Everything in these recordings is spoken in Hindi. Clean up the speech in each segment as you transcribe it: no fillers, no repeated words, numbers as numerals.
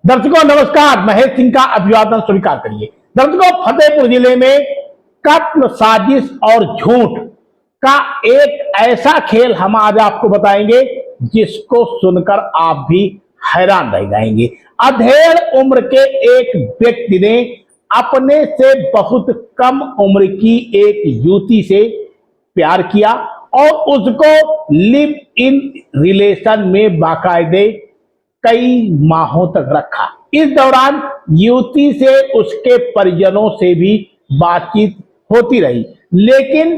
दर्शकों नमस्कार, महेश सिंह का अभिवादन स्वीकार करिए। दर्शकों, फतेहपुर जिले में कत्ल, साजिश और झूठ का एक ऐसा खेल हम आज आपको बताएंगे जिसको सुनकर आप भी हैरान रह जाएंगे। अधेड़ उम्र के एक व्यक्ति ने अपने से बहुत कम उम्र की एक युवती से प्यार किया और उसको लिव इन रिलेशन में बाकायदे कई माहों तक रखा। इस दौरान युवती से उसके परिजनों से भी बातचीत होती रही, लेकिन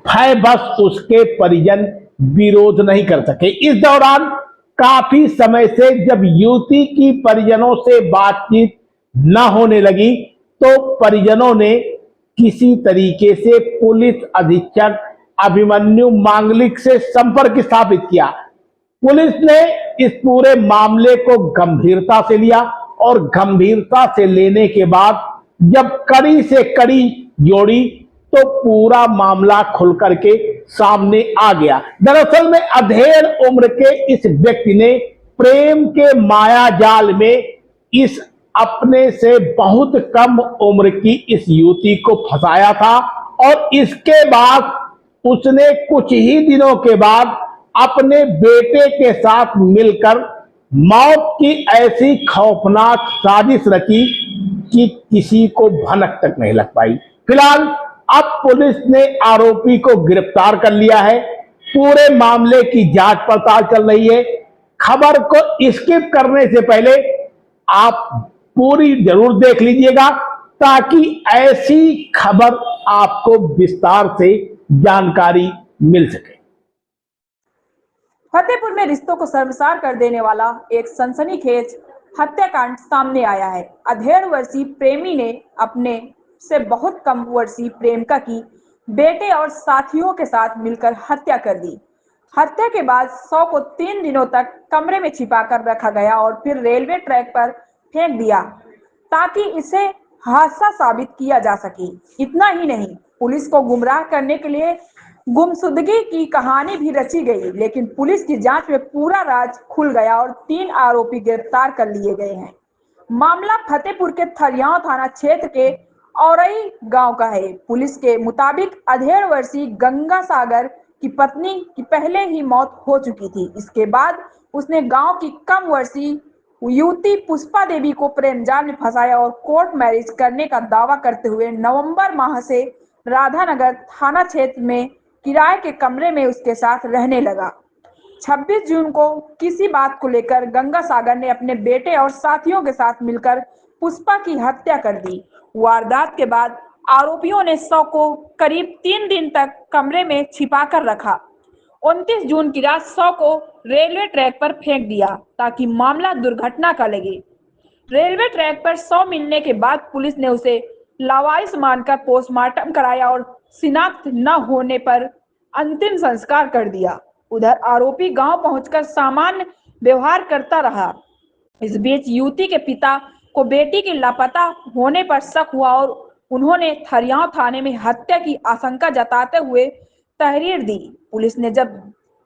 भयवश उसके परिजन विरोध नहीं कर सके। इस दौरान काफी समय से जब युवती की परिजनों से बातचीत न होने लगी तो परिजनों ने किसी तरीके से पुलिस अधीक्षक अभिमन्यु मांगलिक से संपर्क स्थापित किया। पुलिस ने इस पूरे मामले को गंभीरता से लिया और गंभीरता से लेने के बाद जब कड़ी से कड़ी जोड़ी तो पूरा मामला खुल करके सामने आ गया। दरअसल में अधेड़ उम्र के इस व्यक्ति ने प्रेम के माया जाल में इस अपने से बहुत कम उम्र की इस युवती को फंसाया था और इसके बाद उसने कुछ ही दिनों के बाद अपने बेटे के साथ मिलकर मौत की ऐसी खौफनाक साजिश रची कि किसी को भनक तक नहीं लग पाई। फिलहाल अब पुलिस ने आरोपी को गिरफ्तार कर लिया है। पूरे मामले की जांच पड़ताल चल रही है। खबर को स्किप करने से पहले आप पूरी जरूर देख लीजिएगा ताकि ऐसी खबर आपको विस्तार से जानकारी मिल सके। फतेहपुर में रिश्तों को शर्मसार कर देने वाला एक सनसनीखेज हत्याकांड सामने आया है। अधेड़ वर्षीय प्रेमी ने अपने से बहुत कम वर्षीय प्रेमिका की बेटे और साथियों के साथ मिलकर हत्या कर दी। हत्या के बाद शव को 3 दिनों तक कमरे में छिपाकर रखा गया और फिर रेलवे ट्रैक पर फेंक दिया ताकि इसे हादसा साबित किया जा सके। इतना ही नहीं, पुलिस को गुमराह करने के लिए गुमशुदगी की कहानी भी रची गई, लेकिन पुलिस की जांच में पूरा राज खुल गया और 3 आरोपी गिरफ्तार कर लिए गए हैं। मामला फतेहपुर के थरियाव थाना क्षेत्र के औरई गांव का है। पुलिस के मुताबिक अधेड़ वर्षीय गंगा सागर की पत्नी की पहले ही मौत हो चुकी थी। इसके बाद उसने गांव की कम वर्षीय युवती पुष्पा देवी को प्रेम जाल में फंसाया और कोर्ट मैरिज करने का दावा करते हुए नवंबर माह से राधानगर थाना क्षेत्र में किराए के कमरे में उसके साथ रहने लगा। 26 जून को किसी बात को लेकर गंगा सागर ने अपने बेटे और साथियों के साथ मिलकर पुष्पा की हत्या कर दी। वारदात के बाद आरोपियों ने शव को करीब 3 दिन तक कमरे में छिपाकर रखा। 29 जून की रात शव को रेलवे ट्रैक पर फेंक दिया ताकि मामला दुर्घटना का लगे। रेलवे ट्रैक पर शव मिलने के बाद पुलिस ने उसे लावारिस मानकर पोस्टमार्टम कराया और शिनाख्त न होने पर अंतिम संस्कार कर दिया। उधर आरोपी गांव पहुंचकर सामान्य व्यवहार करता रहा। इस बीच युवती के पिता को बेटी के लापता होने पर शक हुआ और उन्होंने थरियाव थाने में हत्या की आशंका जताते हुए तहरीर दी। पुलिस ने जब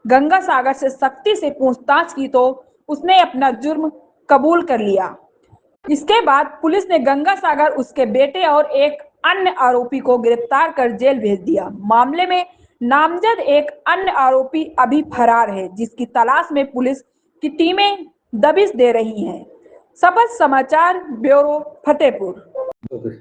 गंगा सागर से सख्ती से पूछताछ की तो उसने अपना जुर्म कबूल कर लिया। इसके बाद पुलिस ने गंगा सागर, उसके बेटे और एक अन्य आरोपी को गिरफ्तार कर जेल भेज दिया। मामले में नामजद एक अन्य आरोपी अभी फरार है, जिसकी तलाश में पुलिस की टीमें दबिश दे रही हैं। सबज समाचार ब्यूरो फतेहपुर।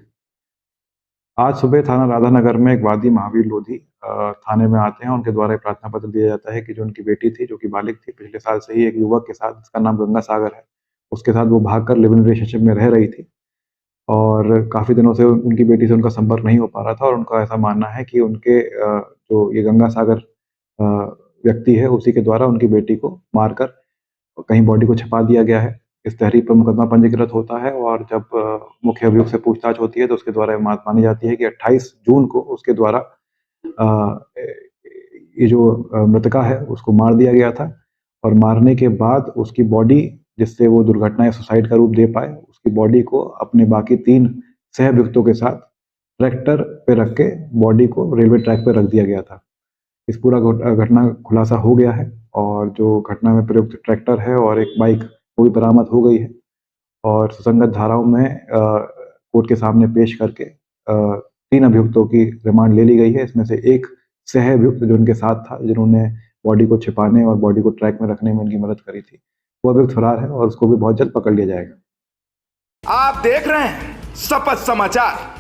आज सुबह थाना राधानगर में एक वादी महावीर लोधी थाने में आते हैं। उनके द्वारा प्रार्थना पत्र दिया जाता है कि जो उनकी बेटी थी, जो कि बालिग थी, पिछले साल से ही एक युवक के साथ, जिसका नाम गंगा सागर है, उसके साथ वो भागकर लिव इन रिलेशनशिप में रह रही थी और काफ़ी दिनों से उनकी बेटी से उनका संपर्क नहीं हो पा रहा था। और उनका ऐसा मानना है कि उनके जो ये गंगा सागर व्यक्ति है, उसी के द्वारा उनकी बेटी को मारकर कहीं बॉडी को छिपा दिया गया है। इस तहरीर पर मुकदमा पंजीकृत होता है और जब मुख्य अभियुक्त से पूछताछ होती है तो उसके द्वारा मानी जाती है कि 28 जून को उसके द्वारा ये जो मृतका है उसको मार दिया गया था। और मारने के बाद उसकी बॉडी, जिससे वो दुर्घटना या सुसाइड का रूप दे पाए, उसकी बॉडी को अपने बाकी 3 सहअभियुक्तों के साथ ट्रैक्टर पे रख के बॉडी को रेलवे ट्रैक पे रख दिया गया था। इस पूरा घटना खुलासा हो गया है और जो घटना में प्रयुक्त ट्रैक्टर है और एक बाइक वो भी बरामद हो गई है और सुसंगत धाराओं में कोर्ट के सामने पेश करके 3 अभियुक्तों की रिमांड ले ली गई है। इसमें से एक सह अभियुक्त जो उनके साथ था, जिन्होंने बॉडी को छिपाने और बॉडी को ट्रैक में रखने में उनकी मदद करी थी, वो अभियुक्त फरार है और उसको भी बहुत जल्द पकड़ लिया जाएगा। आप देख रहे हैं शपथ समाचार।